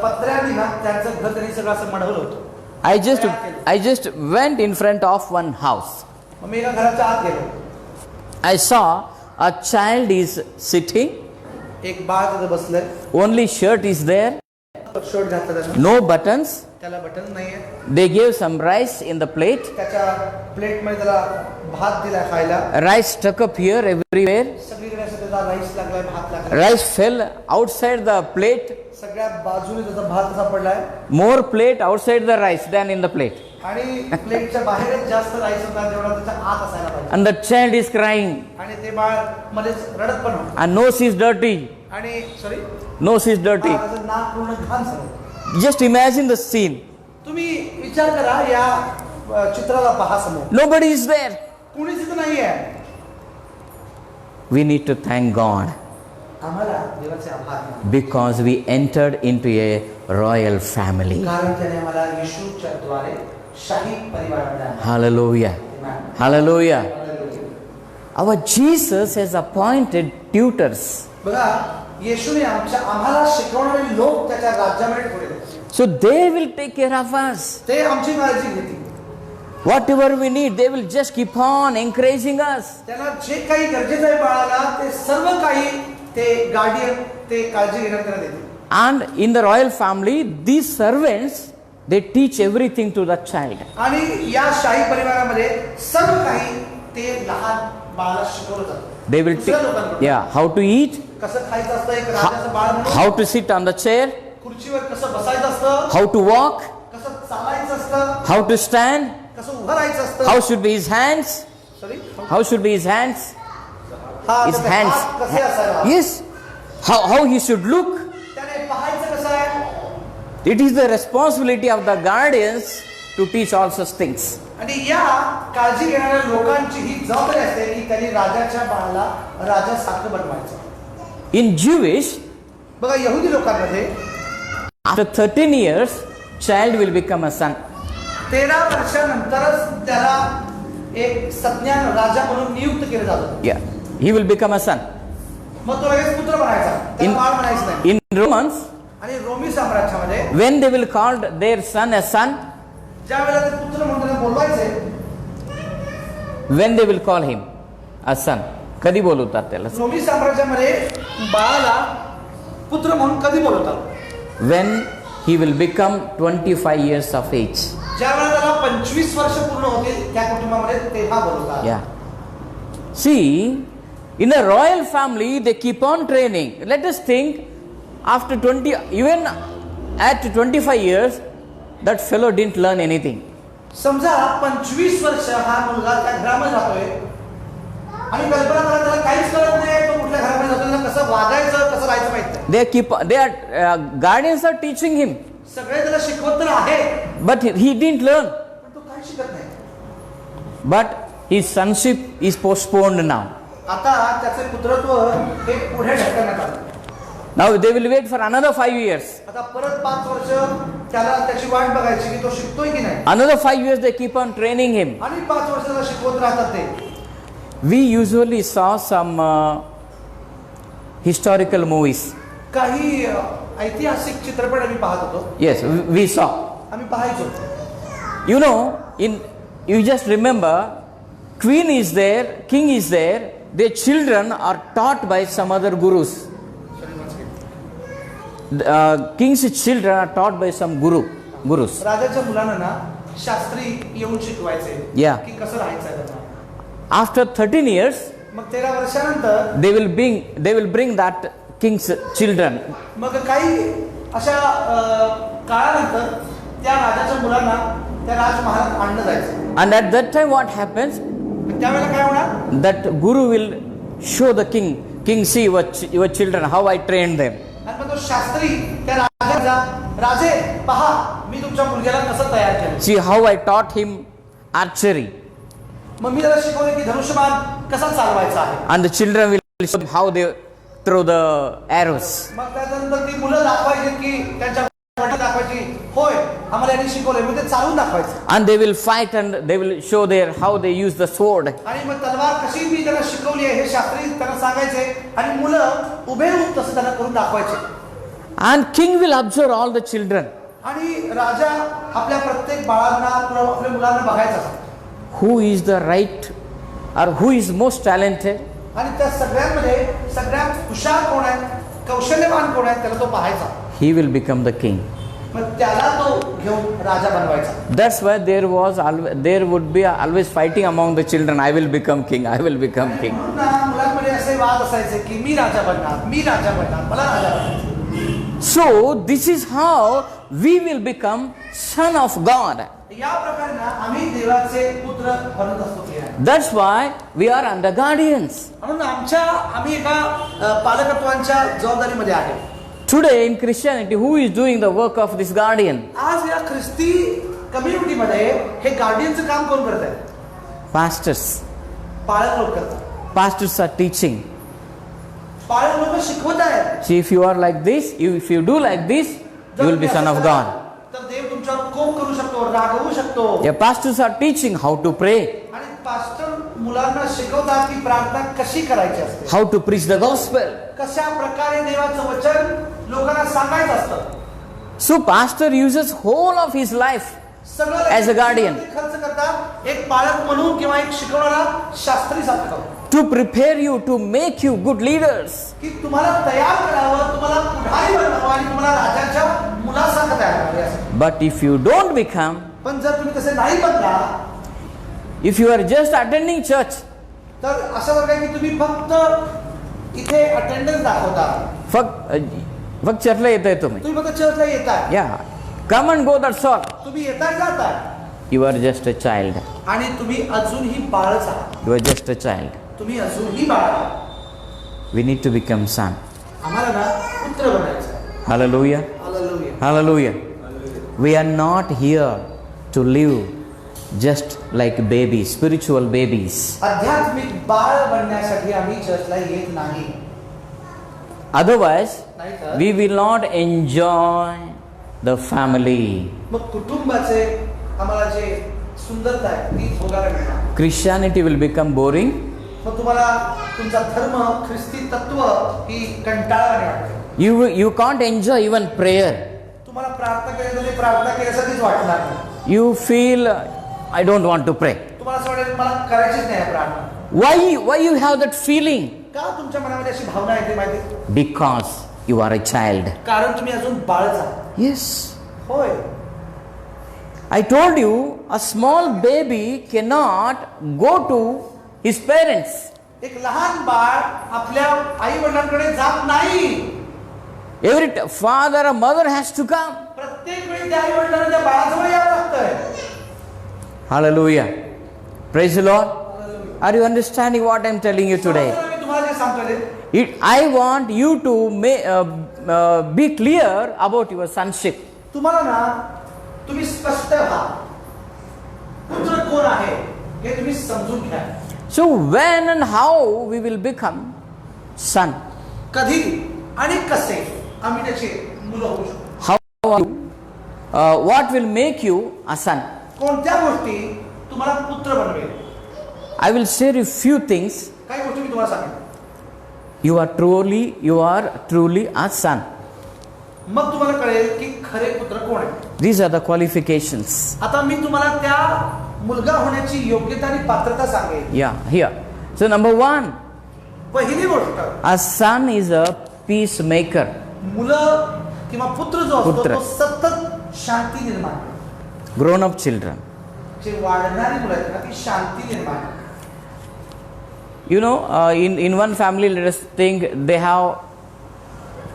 पत्र्यांनी ना त्यांचं घर त्यांनी सगळं असं मढवलं होतं. I just went in front of one house. मग मी एका घराच्या आत गेलो. I saw a child is sitting. एक बाळ तिथे बसलंय, Only shirt is there. Shirt घातलं त्यानं, No buttons. त्याला बटन नाहीये. They gave some rice in the plate. त्याच्या प्लेटमध्ये त्याला भात दिलाय खायला. Rice stuck up here everywhere. सगळीकडे असं त्याचा राईस लागलाय, भात लागलाय. Rice fell outside the plate. सगळ्या बाजूने त्याचा भात असा पडलाय. More plate outside the rice than in the plate. आणि प्लेटच्या बाहेरच जास्त राईस होता जेवढा त्याच्या आत असायला पाहिजे. And the child is crying. आणि ते बाळ मध्येच रडत पण होतं. And nose is dirty. आणि सॉरी, Nose is dirty. त्याचं नाक पूर्ण घाण झालं. Just imagine the scene. तुम्ही विचार करा, या चित्राला पहा समोर. Nobody is there. कुणीच इथं नाहीये. We need to thank God आम्हाला देवाचे आभार मानावे. because we entered into a royal family. कारण त्याने आम्हाला येशूच्या द्वारे शाही परिवारामध्ये आणले. Hallelujah. Hallelujah. Our Jesus has appointed tutors. बघा, येशूने आम्हाला शिकवणारे लोक त्याच्या राज्यामध्ये ठेवले. So they will take care of us. ते आमची काळजी घेतील. Whatever we need, they will just keep on encouraging us. त्यांना जे काही गरजेचं आहे बाळाला, ते सर्व काही ते गार्डियन ते काळजी घेण्यात त्यांना देतील. And in the royal family, these servants, they teach everything to the child. आणि या शाही परिवारामध्ये सर्व काही ते लहान बाळाला शिकवलं जातं. They will दुसऱ्या लोकांकडून. how to eat, कसं खायचं असतं एक राजाचं बाळ म्हणून. how to sit on the chair, खुर्चीवर कसं बसायचं असतं, how to walk, कसं चालायचं असतं, how to stand, कसं उभं राहायचं असतं. how should be his hands, sorry, how should be his hands, his हात hands. कसे असायला, Yes, how he should look. त्याने पाहायचं कसं आहे. It is the responsibility of the guardians to teach all such things. आणि या काळजी घेणाऱ्या लोकांची ही जबाबदारी असते की त्यांनी राजाच्या बाळाला राजासारखं बनवायचं. In Jewish, बघा, यहुदी लोकांमध्ये after 13 years, child will become a son. 13 वर्षानंतरच त्याला एक सज्ञान राजा म्हणून नियुक्त केलं जातं. Yeah, he will become a son. मग तो लगेच पुत्र म्हणायचा, त्याला बाळ म्हणायचं नाही. In Romans, आणि Romney साम्राज्यामध्ये when they will call their son a son, ज्या वेळेला ते पुत्र म्हणून त्याला बोलवायचे, when they will call him a son, कधी बोलवतात त्याला? रोमी साम्राज्यामध्ये बाळाला पुत्र म्हणून कधी बोलवतात? When he will become 25 years of age. ज्या वेळेला त्याला 25 वर्ष पूर्ण होतील त्या कुटुंबामध्ये तेव्हा बोलवतात. Yeah. See, in a royal family, they keep on training. Let us think, after 20, even at 25 years, that fellow didn't learn anything. समजा 25 वर्ष हा मुलगा त्या घरामध्ये राहतोय आणि कल्पना करा त्याला काहीच कळत नाही, तो कुठल्या घरामध्ये जातो, त्याला कसं वागायचं, कसं राहायचं माहित नाही. They are guardians are teaching him, सगळे त्याला शिकवत तर आहे, but he didn't learn. पण तो काही शिकत नाही. But his sonship is postponed now. आता त्याचे पुत्रत्व हे पुढे ढकलण्यात आलं. Now they will wait for another 5 years. आता परत 5 वर्ष त्याला त्याची वाट बघायची की तो शिकतोय की नाही. Another 5 years they keep on training him. आणि 5 वर्ष त्याला शिकवत राहतात ते. We usually saw some historical movies. काही ऐतिहासिक चित्रपट आम्ही पाहत होतो. Yes, we saw. आम्ही पाहायचो. You know, you just remember, queen is there, king is there, their children are taught by some other gurus. King's children are taught by some gurus. राजाच्या मुलांना ना शास्त्री येऊन शिकवायचे Yeah. की कसं राहायचं आहे त्यांना. After 13 years, मग 13 वर्षानंतर they will bring that king's children. मग काही अशा काळानंतर त्या राजाच्या मुलांना त्या राजमहालात आणलं जायचं. And at that time what happens? त्यावेळेला काय होणार? That guru will show the king, see your children, how I trained them. आणि मग तो शास्त्री त्या राजाला, राजे पहा मी तुमच्या मुलग्याला कसं तयार केलं. See how I taught him archery. मग मी त्याला शिकवले की धनुष्यबाण कसा चालवायचा आहे. And the children will show how they throw the arrows. मग त्यानंतर ती मुलं दाखवायची की त्यांच्या वडिलांना दाखवायची होय आम्हाला यांनी शिकवले मग ते चालून दाखवायचं. And they will fight and they will show how they use the sword. आणि मग तलवार कशी मी त्याला शिकवली आहे हे शास्त्री त्यांना सांगायचे आणि मुलं उभे होऊन तसं त्यांना करून दाखवायचे. And king will observe all the children. आणि राजा आपल्या प्रत्येक बाळांना किंवा आपल्या मुलांना बघायचा Who is the right or who is most talented? आणि त्या सगळ्यांमध्ये सगळ्यात हुशार कोण आहे, कौशल्यवान कोण आहे त्याला तो पाहायचा. He will become the king. मग त्याला तो घेऊन राजा बनवायचा. That's why there would be always fighting among the children. I will become king. I will become king. म्हणून ना मुलांमध्ये असे वाद असायचे की मी राजा बनणार, मी राजा बनणार, मला राजा बनायचं. So this is how we will become son of God. या प्रकारे ना आम्ही देवाचे पुत्र बनत असतो की आहे. That's why we are under guardians. म्हणून आम्ही एका पालकत्वाच्या जबाबदारीमध्ये आहे. Today in Christianity, who is doing the work of this guardian? आज या ख्रिस्ती कम्युनिटीमध्ये हे गार्डियनचं काम कोण करत आहे? Pastors. पालक लोक करतात. Pastors are teaching. पालक लोक शिकवत आहेत. See, if you are like this, if you do like this, you will be son of God. तर देव तुमच्यावर कोप करू शकतो, रागवू शकतो. Yeah, pastors are teaching how to pray, आणि पास्टर मुलांना शिकवतात की प्रार्थना कशी करायची असते, how to preach the gospel. कशा प्रकारे देवाचं वचन लोकांना सांगायचं असतं. So pastor uses whole of his life सगळं as a guardian खर्च करतात एक पालक म्हणून किंवा एक शिकवणारा शास्त्री सारखं to prepare you, to make you good leaders. की तुम्हाला तयार करावं, तुम्हाला पुढारी बनवावं आणि तुम्हाला राजाच्या मुलासारखं तयार करावं. But if you don't become, पण जर तुम्ही तसे नाही बनला, if you are just attending church, तर असं बघा की तुम्ही फक्त इथे अटेंडन्स दाखवता, फक्त चर्चला येताय तुम्ही. तुम्ही फक्त चर्चला येताय, Yeah, come and go, that's all. तुम्ही येताय जाताय You are just a child. आणि तुम्ही अजूनही बाळच आहात. You are just a child. तुम्ही अजूनही बाळ आहात. We need to become son. आम्हाला ना पुत्र बनायचं. Hallelujah. Hallelujah. Hallelujah. We are not here to live just like babies, spiritual babies. आध्यात्मिक बाळ बनण्यासाठी आम्ही चर्चला येत नाही. Otherwise, नाहीतर we will not enjoy the family. मग कुटुंबाचे आम्हाला जे सुंदरता आहे ती भोगायला मिळणार. Christianity will become boring. मग तुम्हाला तुमचा धर्म, ख्रिस्ती तत्व ही कंटाळवाणी वाटते. You can't enjoy even prayer. तुम्हाला प्रार्थना केल्याने प्रार्थना केल्यासारखीच वाटणार नाही. You feel I don't want to pray. तुम्हाला असं वाटेल मला करायचीच नाही प्रार्थना. Why you have that feeling? का तुमच्या मनामध्ये अशी भावना येते माहिती? Because you are a child. कारण तुम्ही अजून बाळच आहात. Yes. होय. I told you, a small baby cannot go to his parents. एक लहान बाळ आपल्या आई वडिलांकडे जात नाही. Every father or mother has to come. प्रत्येक वेळी त्या आई वडिलांना त्या बाळाजवळ यावं लागतंय. Hallelujah. Praise the Lord. Are you understanding what I am telling you today? मी तुम्हाला जे सांगतोय I want you to be clear about your sonship. तुम्हाला ना तुम्ही स्पष्ट व्हा. पुत्र कोण आहे हे तुम्ही समजून घ्या. So when and how we will become son? कधी आणि कसे आम्ही त्याचे मुलं होऊ शकतो. How are you? What will make you a son? कोणत्या गोष्टी तुम्हाला पुत्र बनवेल? I will share you few things. काही गोष्टी मी तुम्हाला सांगेन. You are truly a son. मग तुम्हाला कळेल की खरे पुत्र कोण आहे. These are the qualifications. आता मी तुम्हाला त्या मुलगा होण्याची योग्यता आणि पात्रता सांगेन. Yeah, here. So number 1, पहिली गोष्ट, a son is a peacemaker. मुलं किंवा पुत्र जो असतो पुत्र. तो सतत शांती निर्माण करतो. Grown up children. जे वाढणारी मुलं आहेत ना ती शांती निर्माण करतात. You know, in one family, let us think they have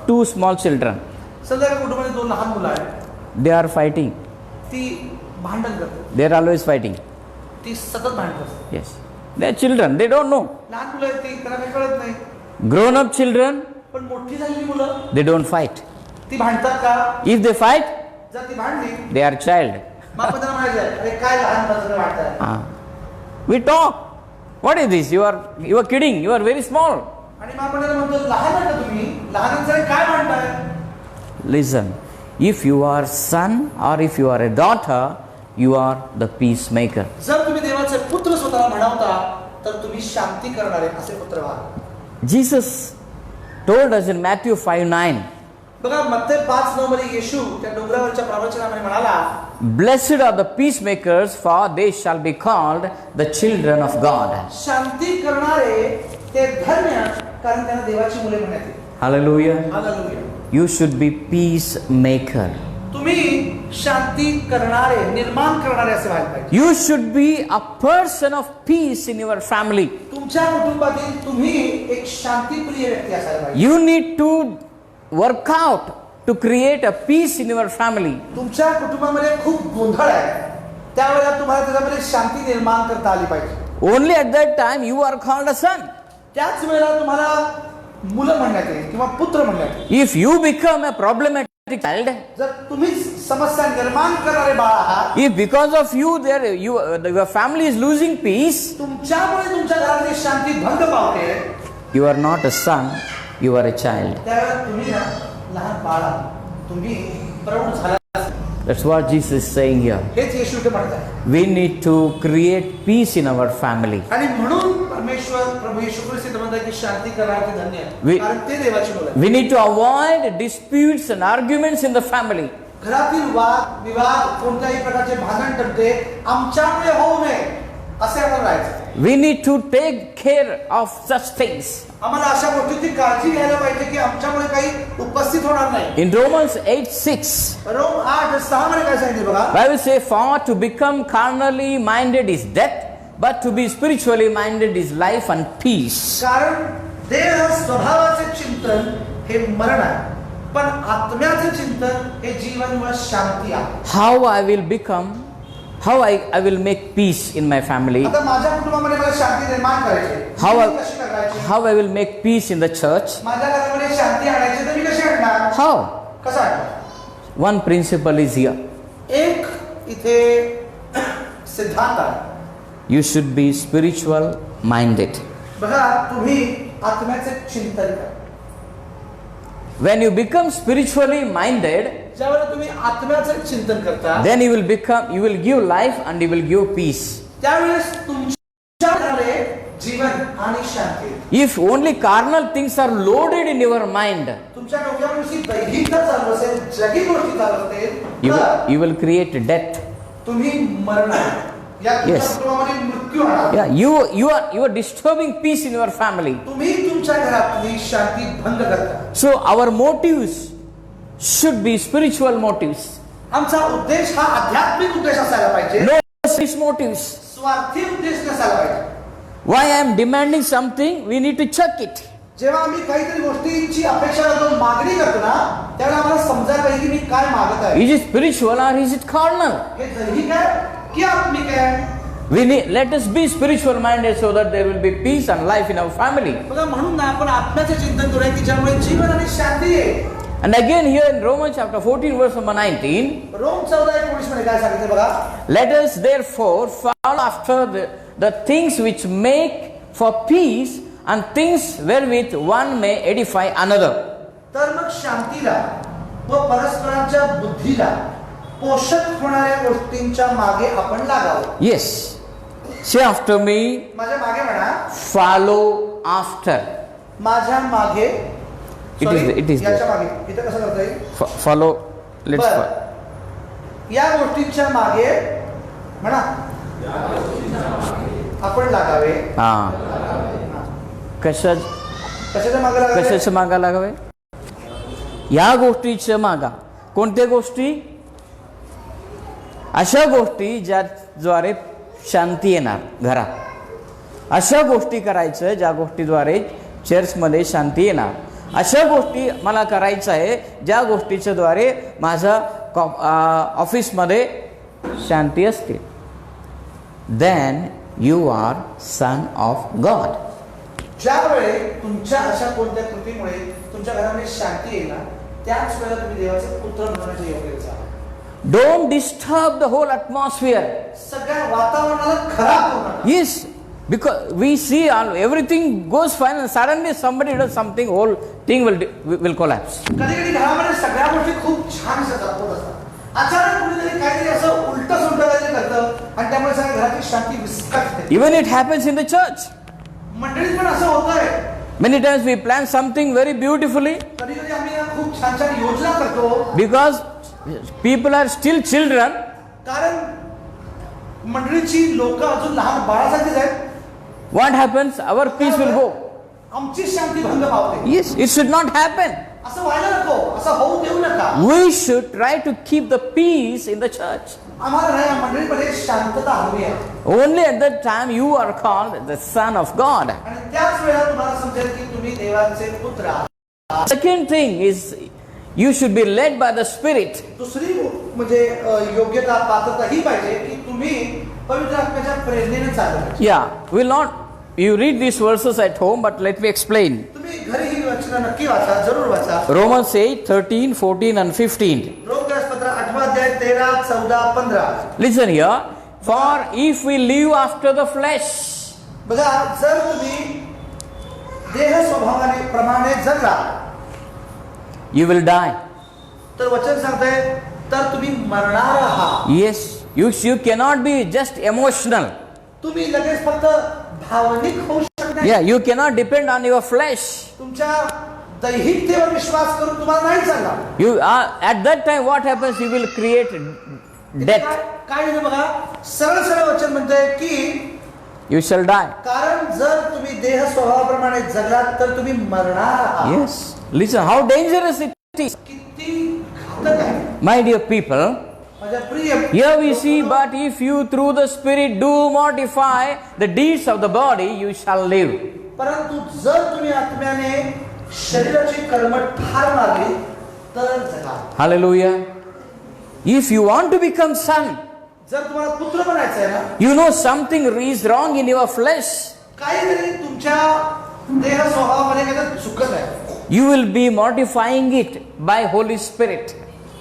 2 small children. समजा एका कुटुंबामध्ये 2 लहान मुलं आहेत. They are fighting. ती भांडण करतात. They are always fighting. ती सतत भांडण करतात. Yes. They are children. They don't know. लहान मुलं आहेत ती त्यांना काही कळत नाही. Grown up children, पण मोठी झालेली मुलं they don't fight. ती भांडतात का? If they fight, जर ती भांडली they are child. मग आपण त्यांना म्हणायचं अरे काय लहान मुलं भांडतात. We talk. What is this? You are kidding. You are very small. आणि मग आपण त्यांना म्हणतो लहान आहे का तुम्ही? लहानांचं काय भांडताय? Listen. If you are son or if you are a daughter, you are the peacemaker. जर तुम्ही देवाचे पुत्र स्वतःला म्हणवता तर तुम्ही शांती करणारे असे पुत्र व्हा. Jesus told us in Matthew 5:9, बघा मत्ते 5:9 मध्ये येशू त्या डोंगरावरच्या प्रवचनामध्ये म्हणाला, Blessed are the peacemakers, for they shall be called the children of God. शांती करणारे ते धन्य कारण त्यांना देवाची मुले म्हणण्यात येईल. Hallelujah. Hallelujah. You should be peacemaker. तुम्ही शांती करणारे निर्माण करणारे असे व्हायला पाहिजे. You should be a person of peace in your family. तुमच्या कुटुंबातील तुम्ही एक शांतीप्रिय व्यक्ती असायला पाहिजे. You need to work out to create a peace in your family. तुमच्या कुटुंबामध्ये खूप गोंधळ आहे त्यावेळेला तुम्हाला त्याच्यामध्ये शांती निर्माण करता आली पाहिजे. Only at that time you are called a son. त्याच वेळेला तुम्हाला मुलं म्हणण्यात येईल किंवा पुत्र म्हणण्यात येईल. If you become a problematic child, जर तुम्ही समस्या निर्माण करणारे बाळ आहात, if because of you your family is losing peace, तुमच्यामुळे तुमच्या घरातली शांती भंग पावते, you are not a son, you are a child. त्यावेळेला तुम्ही ना लहान बाळ आहात, तुम्ही प्रौढ झाला. That's what Jesus is saying here. हेच येशू ते म्हणतात. We need to create peace in our family. आणि म्हणून परमेश्वर प्रभू येशू ख्रिस्त म्हणतात की शांती करणारे धन्य आहेत. We- कारण ते देवाची मुलं आहेत. We need to avoid disputes and arguments in the family. घरातील वाद विवाद कोणत्याही प्रकारचे भांडण तंटे आमच्यामुळे होऊ नये असे आपण राहायचं. We need to take care of such things. आम्हाला अशा गोष्टीची काळजी घ्यायला पाहिजे की आमच्यामुळे काही उपस्थित होणार नाही. In Romans 8:6, रोम 8:6 मध्ये काय सांगितले बघा. Bible says, For to become carnally minded is death, but to be spiritually minded is life and peace. कारण देह स्वभावाचे चिंतन हे मरण आहे पण आत्म्याचे चिंतन हे जीवन व शांती आहे. How I will make peace in my family. आता माझ्या कुटुंबामध्ये मला शांती निर्माण करायची. How I- मी कशी करायची? How I will make peace in the church. माझ्या घरामध्ये शांती आणायची तर मी कशी आणणार? How? कसं आणणार? One principle is here. एक इथे सिद्धांत आहे. You should be spiritual minded. बघा तुम्ही आत्म्याचे चिंतन करा. When you become spiritually minded, ज्यावेळेला तुम्ही आत्म्याचे चिंतन करता then you will give life and you will give peace. त्यावेळेस तुमच्याकडे जीवन आणि शांती. If only carnal things are loaded in your mind, तुमच्या डोक्यावरची दैहिकता चालू असेल, जगी गोष्टी चालू असतील, you will create death. तुम्ही मरणार. या तुमच्या Yes. कुटुंबामध्ये मृत्यू होणार. Yeah, you are disturbing peace in your family. तुम्ही तुमच्या घरातली शांती भंग करता. So our motives should be spiritual motives. आमचा उद्देश हा आध्यात्मिक उद्देश असायला पाहिजे. No selfish motives. स्वार्थी उद्देश नसायला पाहिजे. Why I am demanding something, we need to check it. जेव्हा आम्ही काहीतरी गोष्टींची अपेक्षा करतो, मागणी करतो ना, त्यावेळेला आम्हाला समजायला पाहिजे की मी काय मागत आहे. Is it spiritual or is it carnal? हे दैहिक आहे की आत्मिक आहे? Let us be spiritual minded so that there will be peace and life in our family. बघा म्हणून ना आपण आत्म्याचे चिंतन करूया की ज्यामुळे जीवन आणि शांती आहे. And again here in Romans chapter 14 verse number 19, Rome 14:19 मध्ये काय सांगितले बघा. let us therefore follow after the things which make for peace and things wherewith one may edify another. तर मग शांतीला व परस्परांच्या बुद्धीला पोषक होणाऱ्या गोष्टींच्या मागे आपण लागावं. Yes. Say after me, माझ्या मागे म्हणा, follow after. माझ्या मागे. It is there, it is there. याच्या मागे इथं कसं करता येईल? Follow. Let's बरं. follow. या गोष्टींच्या मागे म्हणा आपण लागावे. कशाच्या मागे लागावे? कशाच्या मागा लागावे? या गोष्टीच्या मागा. कोणत्या गोष्टी? अशा गोष्टी ज्याद्वारे शांती येणार घरात. अशा गोष्टी करायचं ज्या गोष्टीद्वारे चर्चमध्ये शांती येणार. अशा गोष्टी मला करायचं आहे ज्या गोष्टीच्या द्वारे माझा ऑफिसमध्ये शांती असते. Then you are son of God. ज्यावेळे तुमच्या अशा कोणत्या कृतीमुळे तुमच्या घरामध्ये शांती येईल त्याच वेळेला तुम्ही देवाचे पुत्र बनण्याचे योग्य झाला. Don't disturb the whole atmosphere. सगळ्या वातावरणाला खराब होणार. Yes, because we see everything goes fine and suddenly somebody does something, whole thing will collapse. कधी कधी घरामध्ये सगळ्या गोष्टी खूप छान होत असतात. अचानक कुणीतरी काहीतरी असं उलट सुलट काहीतरी करतं आणि त्यामुळे सगळ्या घराची शांती विस्कटते. Even it happens in the church. मंडळीत पण असं होतंय. Many times we plan something very beautifully कधी कधी आम्ही खूप छान छान योजना करतो. because people are still children. कारण मंडळीची लोक अजून लहान बाळासारखीच आहेत. What happens? Our peace will go. आमची शांती भंग पावते. Yes, it should not happen. असं व्हायला नको, असं होऊ देऊ नका. We should try to keep the peace in the church. आम्हाला ना या मंडळीमध्ये शांतता हवी आहे. Only at that time you are called the son of God. आणि त्याच वेळेला तुम्हाला समजेल की तुम्ही देवाचे पुत्र आहात. Second thing is you should be led by the Spirit. दुसरी म्हणजे योग्यता पात्रता ही पाहिजे की तुम्ही पवित्र आत्म्याच्या प्रेरणेने चालावे. Yeah, will not you read these verses at home, but let me explain. तुम्ही घरी ही वचनं नक्की वाचा, जरूर वाचा. Romans 8, 13, 14 and 15. रोमपत्र 8 अध्याय 13, 14, 15. Listen here. For if we live after the flesh, बघा, जर तुम्ही देह स्वभावाने प्रमाणे जगला you will die. तर वचन सांगतंय तर तुम्ही मरणार आहात. Yes, you cannot be just emotional. तुम्ही लगेच फक्त भावनिक होऊ शकत नाही. Yeah, you cannot depend on your flesh. तुमच्या दैहिकतेवर विश्वास करून तुम्हाला नाही चालणार. You are at that time what happens? You will create death. काय झालं बघा, सरळ सरळ वचन म्हणतंय की You shall die. कारण जर तुम्ही देह स्वभावाप्रमाणे जगलात तर तुम्ही मरणार आहात. Yes. Listen, how dangerous it is. किती घातक आहे. My dear people, माझ्या प्रिय here we see, but if you through the Spirit do mortify the deeds of the body, you shall live. परंतु जर तुम्ही आत्म्याने शरीराची कर्म ठार मारली तर जगाल. Hallelujah. If you want to become son, जर तुम्हाला पुत्र बनायचं आहे ना, you know something is wrong in your flesh. काहीतरी तुमच्या देह स्वभावामध्ये काहीतरी चुकत आहे. You will be mortifying it by Holy Spirit.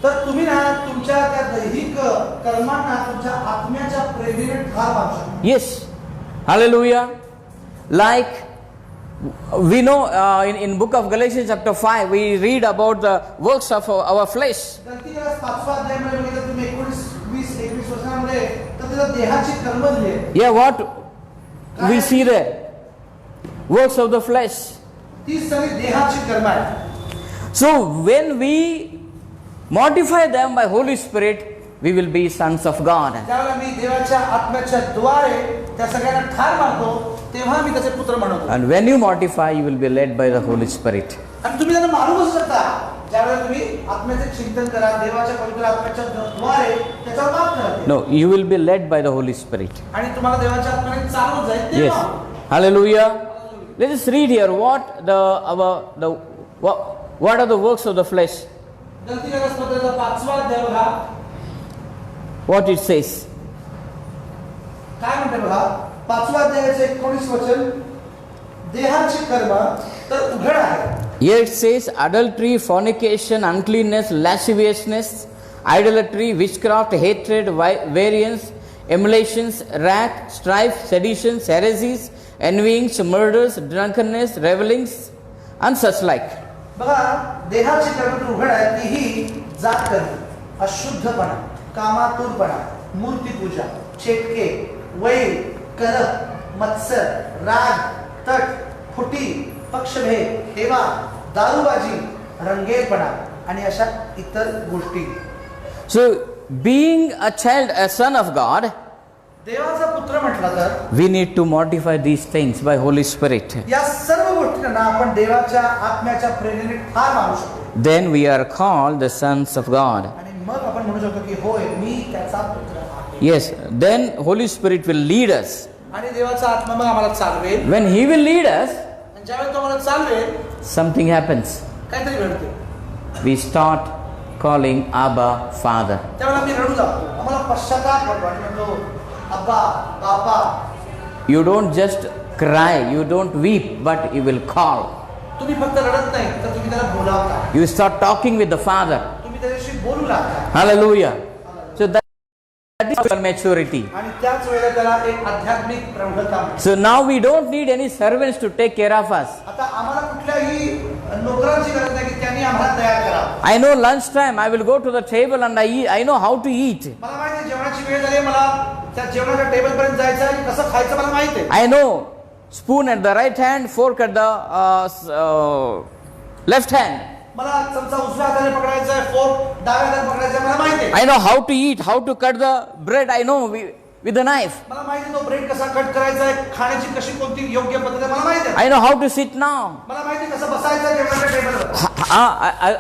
तर तुम्ही ना तुमच्या त्या दैहिक कर्मांना तुमच्या आत्म्याच्या प्रेरणेने ठार मारू शकता. Yes. Hallelujah. Like we know in book of Galatians chapter 5, we read about the works of our flesh. गलतीग्रस्त 5व्या अध्यायामध्ये बघितलं तुम्ही 19-20-21 वर्षांमध्ये तर त्याच्या देहाची कर्म दिली आहे. Yeah, what we see there? Works of the flesh. ती सगळी देहाची कर्म आहे. So when we mortify them by Holy Spirit, we will be sons of God. ज्यावेळेला मी देवाच्या आत्म्याच्या द्वारे त्या सगळ्यांना ठार मारतो तेव्हा मी त्याचे पुत्र म्हणतो. And when you mortify, you will be led by the Holy Spirit. आणि तुम्ही त्यांना मारू कसं शकता? ज्यावेळेला तुम्ही आत्म्याचे चिंतन करा, देवाच्या पवित्र आत्म्याच्या द्वारे त्याच्यावर माफ करा. No, you will be led by the Holy Spirit. आणि तुम्हाला देवाच्या आत्म्याने चालवत जाईल Yes. तेव्हा. Hallelujah. Let us read here what are the works of the flesh. गलतीग्रस्त पत्राचा 5वा अध्याय बघा. What it says. काय म्हणते बघा, 5वा अध्यायाचे 19 वचन. देहाची कर्म तर उघड आहे. Here it says adultery, fornication, uncleanness, lasciviousness, idolatry, witchcraft, hatred, variance, emulations, wrath, strife, seditions, heresies, envyings, murders, drunkenness, revelings, and such like. बघा, देहाची कर्म उघड आहे तीही जात करणे, अशुद्धपणा, कामातुरपणा, मूर्तीपूजा, चेटके, वैर, कलह, मत्सर, राग, तट, फुटी, पक्षभेद, हेवा, दारूबाजी, रंगेरपणा आणि अशा इतर गोष्टी. So, being a child, a son of God, देवाचा पुत्र म्हटला तर we need to modify these things by Holy Spirit. या सर्व गोष्टींना आपण देवाच्या आत्म्याच्या प्रेरणेने ठार मारू शकतो. Then we are called the sons of God. आणि मग आपण म्हणू शकतो की होय, मी त्याचा पुत्र आहे. Yes, then Holy Spirit will lead us. आणि देवाचा आत्मा मग आम्हाला चालवेल. When He will lead us, आणि ज्यावेळेस तो आम्हाला चालवेल, something happens. काहीतरी घडते. We start calling Abba Father. त्यावेळेला आम्ही रडू लागतो, आम्हाला पश्चाताप होतो आणि म्हणतो अब्बा, बापा. You don't just cry, you don't weep, but you will call. तुम्ही फक्त रडत नाही, तर तुम्ही त्याला बोलावता. You start talking with the Father. तुम्ही त्याच्याशी बोलू लागता. Hallelujah. So that is maturity. आणि त्याच वेळेला त्याला एक आध्यात्मिक प्रौढता मिळते. So now we don't need any servants to take care of us. आता आम्हाला कुठल्याही नोकरांची गरज नाही की त्यांनी आम्हाला तयार करावं. I know lunchtime I will go to the table and I know how to eat. मला माहिती आहे जेवणाची वेळ झाली, मला त्या जेवणाच्या टेबल पर्यंत जायचं आणि कसं खायचं मला माहिती आहे. I know spoon at the right hand, fork at the left hand. मला चमचा उजव्या हाताने पकडायचा आहे, फोर्क डाव्या हाताने पकडायचा आहे, मला माहिती आहे. I know how to eat, how to cut the bread. I know with a knife. मला माहिती आहे तो ब्रेड कसा कट करायचा आहे, खाण्याची कशी कोणती योग्य पद्धत आहे, मला माहिती आहे. I know how to sit now. मला माहिती आहे कसं बसायचं आहे जेवणाच्या टेबलवर.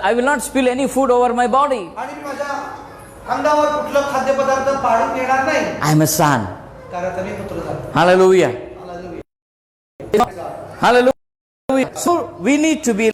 I will not spill any food over my body. आणि मी माझ्या अंगावर कुठलं खाद्यपदार्थ पाडून येणार नाही, I am a son. कारण मी पुत्र झालो. Hallelujah. Hallelujah. Hallelujah. So we need to be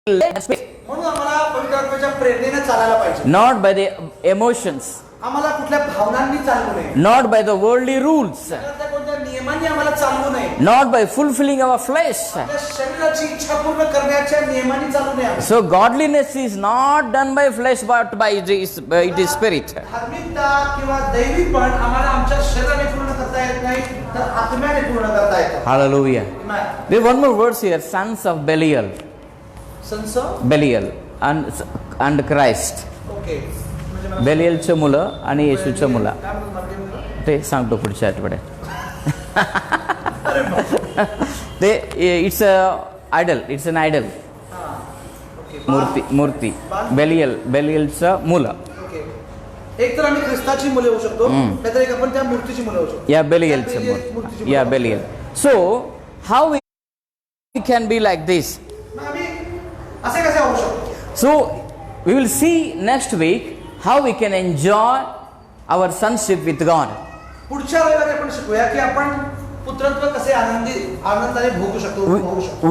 led म्हणून आम्हाला पवित्र आत्म्याच्या प्रेरणेने चालायला पाहिजे. not by the emotions, आम्हाला कुठल्या भावनांनी चालवू नये, not by the worldly rules, त्या कोणत्या नियमांनी आम्हाला चालवू नये, not by fulfilling our flesh. आपल्या शरीराची इच्छा पूर्ण करण्याच्या नियमांनी चालू नये. So godliness is not done by flesh but by it is spirit. धार्मिकता किंवा दैवीपण आम्हाला आमच्या शरीराने पूर्ण करता येत नाही, तर आत्म्याने पूर्ण करता येतं. Hallelujah. Amen. There is one more verse here, sons of Belial. Sons Belial and Christ. Okay. म्हणजे मला बेलियलचं मुलं आणि येशूचं मुलं. काय म्हणतात मार्केटमध्ये? ते सांगतो पुढच्या आठवड्यात. ते it's idol, it's an idol. हां. ओके. मूर्ती बेलियलचं मुलं. ओके. एक तर आम्ही ख्रिस्ताची मुले होऊ शकतो, नाहीतर एक आपण त्या मूर्तीची मुले होऊ शकतो. या बेलियलचं मुलं. या बेलियल. So how we can be like this? मग आम्ही असे कसे होऊ शकतो? So we will see next week how we can enjoy our sonship with God. पुढच्या वेळेला आपण शिकूया की आपण पुत्रत्व कसे आनंदाने भोगू शकतो, होऊ शकतो.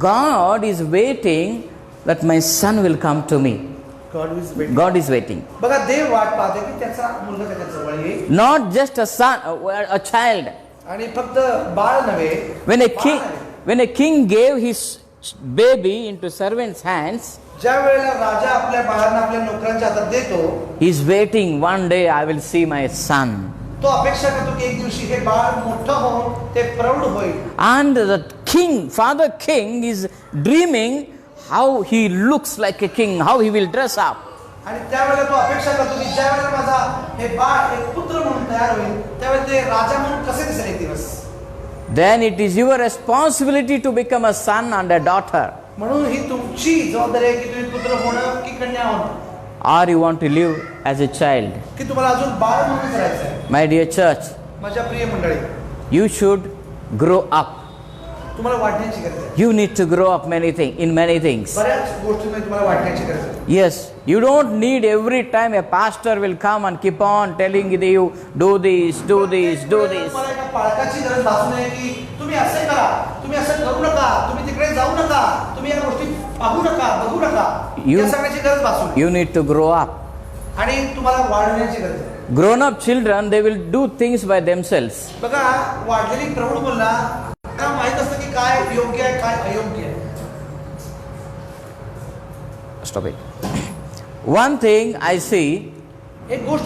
God is waiting that my son will come to me. God is waiting. बघा, देव वाट पाहते की त्याचा मुलगा त्याच्या जवळ येईल. Not just a son, a child. आणि फक्त बाळ नव्हे. When a king gave his baby into servants' hands, ज्या वेळेला राजा आपल्या बाळांना आपल्या नोकरांच्या हातात देतो, he is waiting, one day I will see my son. तो अपेक्षा करतो की एक दिवशी हे बाळ मोठं होऊन ते प्रौढ होईल. And the father king is dreaming how he looks like a king, how he will dress up. आणि त्यावेळेला तो अपेक्षा करतो की ज्या वेळेला माझा हे बाळ एक पुत्र म्हणून तयार होईल, त्यावेळेला ते राजा म्हणून कसे दिसेल एक दिवस. Then it is your responsibility to become a son and a daughter. म्हणून ही तुमची जबाबदारी आहे की तुम्ही पुत्र होणं की कन्या होणं. Or you want to live as a child. की तुम्हाला अजून बाळ म्हणून करायचं आहे. My dear church, माझ्या प्रिय मंडळी, you should grow up. तुम्हाला वाढण्याची गरज आहे. You need to grow up in many things. बऱ्याच गोष्टींमध्ये तुम्हाला वाढण्याची गरज आहे. Yes, you don't need every time a pastor will come and keep on telling you, do this, do this, do this. तुम्हाला एका पालकाची गरज भासू नये की तुम्ही असे करा, तुम्ही असं करू नका, तुम्ही तिकडे जाऊ नका, तुम्ही या गोष्टी पाहू नका, बघू नका, या सगळ्याची गरज भासू नये. You need to grow up. आणि तुम्हाला वाढण्याची गरज आहे. Grown up children, they will do things by themselves. बघा, वाढलेली प्रौढ मुलांना त्यांना माहित असतं की काय योग्य आहे, काय अयोग्य आहे. Stop it. One thing I see, एक गोष्ट